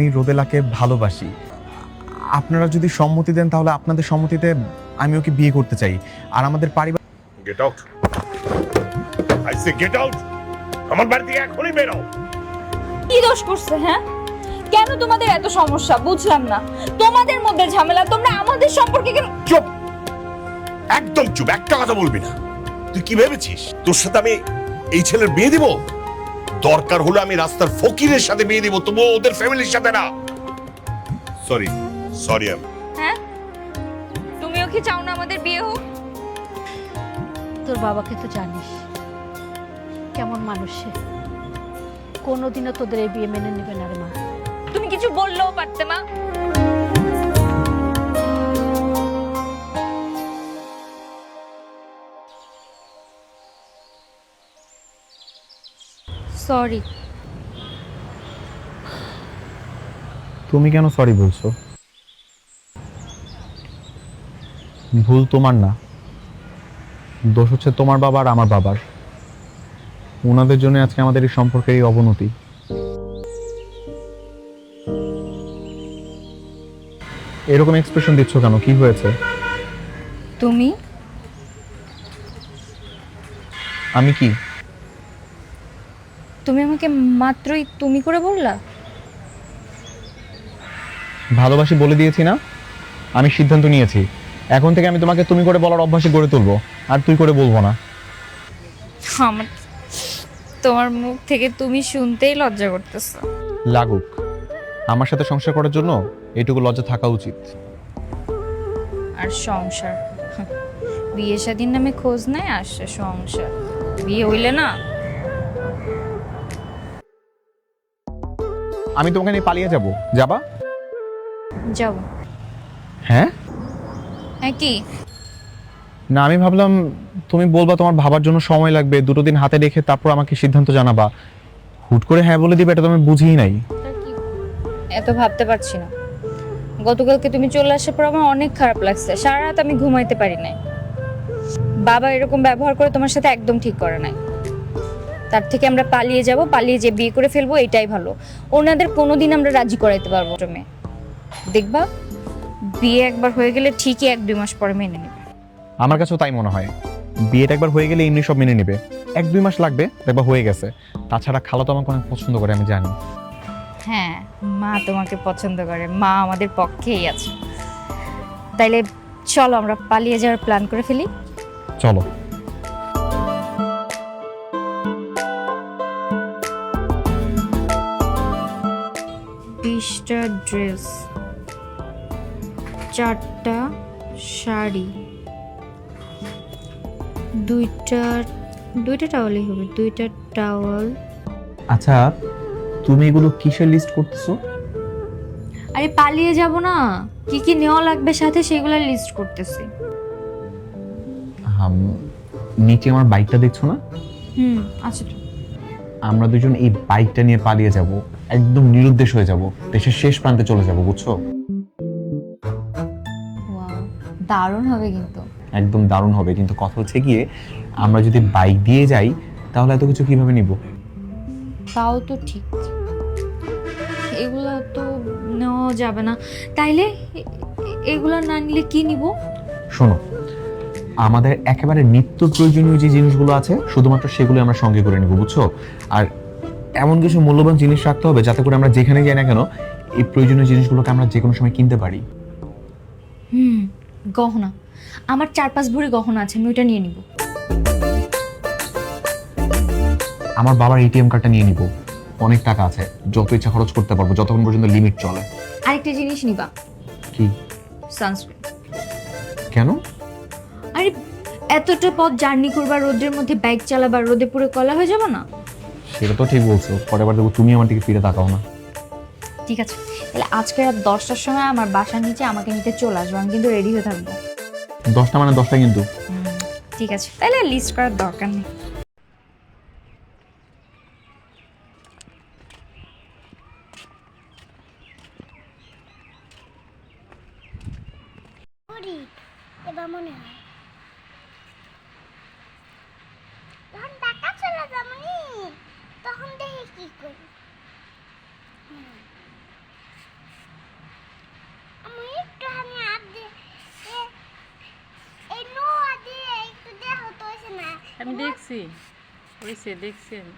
আমি রোদেলাকে ভালোবাসি। আপনারা যদি সম্মতি দেন তাহলে আপনাদের সম্মতিতে আমি ওকে বিয়ে করতে চাই। আর আমাদের পারিবারিক get out, I say get out. আমার বাড়ি থেকে এখনই বের হও। কি দোষ করছে? হ্যাঁ, কেন তোমাদের এত সমস্যা বুঝলাম না। তোমাদের মধ্যে ঝামেলা, তোমরা আমাদের সম্পর্কে কেন? চুপ, একদম চুপ, একটা কথা বলবি না। তুই কি ভেবেছিস তোর সাথে আমি এই ছেলের বিয়ে দিব? দরকার হলে আমি রাস্তার ফকিরের সাথে বিয়ে দিব, তবুও ওদের ফ্যামিলির সাথে না। Sorry sorry. হ্যাঁ, তুমিও কি চাও না আমাদের বিয়ে হোক? তোর বাবাকে তো জানিস কেমন মানুষ সে, কোনোদিনও তোদের এই বিয়ে মেনে নেবে না রে মা। তুমি কিছু বললেও পারতে মা। সরি। তুমি কেন সরি বলছো? ভুল তোমার না, দোষ হচ্ছে তোমার বাবা আর আমার বাবার। ওনাদের জন্য আজকে আমাদের এই সম্পর্কের এই অবনতি। এরকম এক্সপ্রেশন দিচ্ছ কেন? কি হয়েছে? তুমি আমি কি? তুমি আমাকে মাত্রই তুমি করে বললা। ভালোবাসি বলে দিয়েছি না? আমি সিদ্ধান্ত নিয়েছি, এখন থেকে আমি তোমাকে তুমি করে বলার অভ্যাসই গড়ে তুলবো, আর তুই করে বলবো না। আমার তোমার মুখ থেকে তুমি শুনতেই লজ্জা করতেছে। লাগুক, আমার সাথে সংসার করার জন্য এইটুকু লজ্জা থাকা উচিত। আর সংসার, বিয়ে শাদীর নামে খোঁজ নেয়, আসছে সংসার। বিয়ে হইলে না। আমি তোমাকে নিয়ে পালিয়ে যাব, যাবা? যাব। হ্যাঁ হ্যাঁ কি? না, আমি ভাবলাম তুমি বলবা তোমার ভাবার জন্য সময় লাগবে, দুটো দিন হাতে রেখে তারপর আমাকে সিদ্ধান্ত জানাবা। হুট করে হ্যাঁ বলে দিবে, এটা তো আমি বুঝিই নাই। এত ভাবতে পারছি না। গতকালকে তুমি চলে আসার পর আমার অনেক খারাপ লাগছে, সারা রাত আমি ঘুমাইতে পারি নাই। বাবা এরকম ব্যবহার করে তোমার সাথে একদম ঠিক করে নাই। তার থেকে আমরা পালিয়ে যাব, পালিয়ে যে বিয়ে করে ফেলবো, এটাই ভালো। ওনাদের কোনোদিন আমরা রাজি করাইতে পারবো না। দেখবা, বিয়ে একবার হয়ে গেলে ঠিকই 1-2 মাস পরে মেনে নেবে। আমার কাছেও তাই মনে হয়। বিয়েটা একবার হয়ে গেলে এমনি সব মেনে নেবে, 1-2 মাস লাগবে, দেখবা হয়ে গেছে। তাছাড়া খালা তো আমাকে অনেক পছন্দ করে, আমি জানি। হ্যাঁ, মা তোমাকে পছন্দ করে, মা আমাদের পক্ষেই আছে। তাইলে চলো আমরা পালিয়ে যাওয়ার প্ল্যান করে ফেলি। চলো। বিশটা ড্রেস, 4টা শাড়ি, দুইটা টাওয়ালই হবে, 2টা টাওয়াল। আচ্ছা, তুমি এগুলো কিসের লিস্ট করতেছো? আরে পালিয়ে যাব না, কি কি নেওয়া লাগবে সাথে সেগুলো লিস্ট করতেছি। নিচে আমার বাইকটা দেখছো না? আচ্ছা তো। আমরা দুজন এই বাইকটা নিয়ে পালিয়ে যাব, একদম নিরুদ্দেশ হয়ে যাব, দেশের শেষ প্রান্তে চলে যাব, বুঝছো? ওয়াও, দারুণ হবে কিন্তু। একদম দারুণ হবে, কিন্তু কথা হচ্ছে গিয়ে আমরা যদি বাইক দিয়ে যাই তাহলে এত কিছু কিভাবে নিব? তাও তো ঠিক, এগুলো তো নেওয়া যাবে না। তাইলে এগুলো না নিলে কি নিব? শোনো, আমাদের একেবারে নিত্য প্রয়োজনীয় যে জিনিসগুলো আছে শুধুমাত্র সেগুলো আমরা সঙ্গে করে নিব, বুঝছো? আর এমন কিছু মূল্যবান জিনিস রাখতে হবে যাতে করে আমরা যেখানে যাই না কেন এই প্রয়োজনীয় জিনিসগুলোকে আমরা যে কোনো সময় কিনতে পারি। গহনা, আমার 4-5 ভরি গহনা আছে, আমি ওটা নিয়ে নিব। আমার বাবার এটিএম কার্ডটা নিয়ে নিব, অনেক টাকা আছে, যত ইচ্ছা খরচ করতে পারবো যতক্ষণ পর্যন্ত লিমিট চলে। আরেকটা জিনিস নিবা। কি? সানস্ক্রিন। কেন? আরে এতটা পথ জার্নি করবা, রোদের মধ্যে বাইক চালাবা, রোদে পুরো কলা হয়ে যাবে না? সেটা তো ঠিক বলছো, পরের বার দেখো তুমি আমার দিকে ফিরে তাকাও না। ঠিক আছে, তাহলে আজকে রাত 10টার সময় আমার বাসার নিচে আমাকে নিতে চলে আসবো, আমি কিন্তু রেডি হয়ে থাকবো। 10টা মানে 10টা কিন্তু। ঠিক আছে, তাহলে লিস্ট করার দরকার নেই। এবার মনে হয় তখন টাকা চলে যাবনি, তখন দেখি কি করি। আমি দেখছি, হয়েছে দেখছি আমি।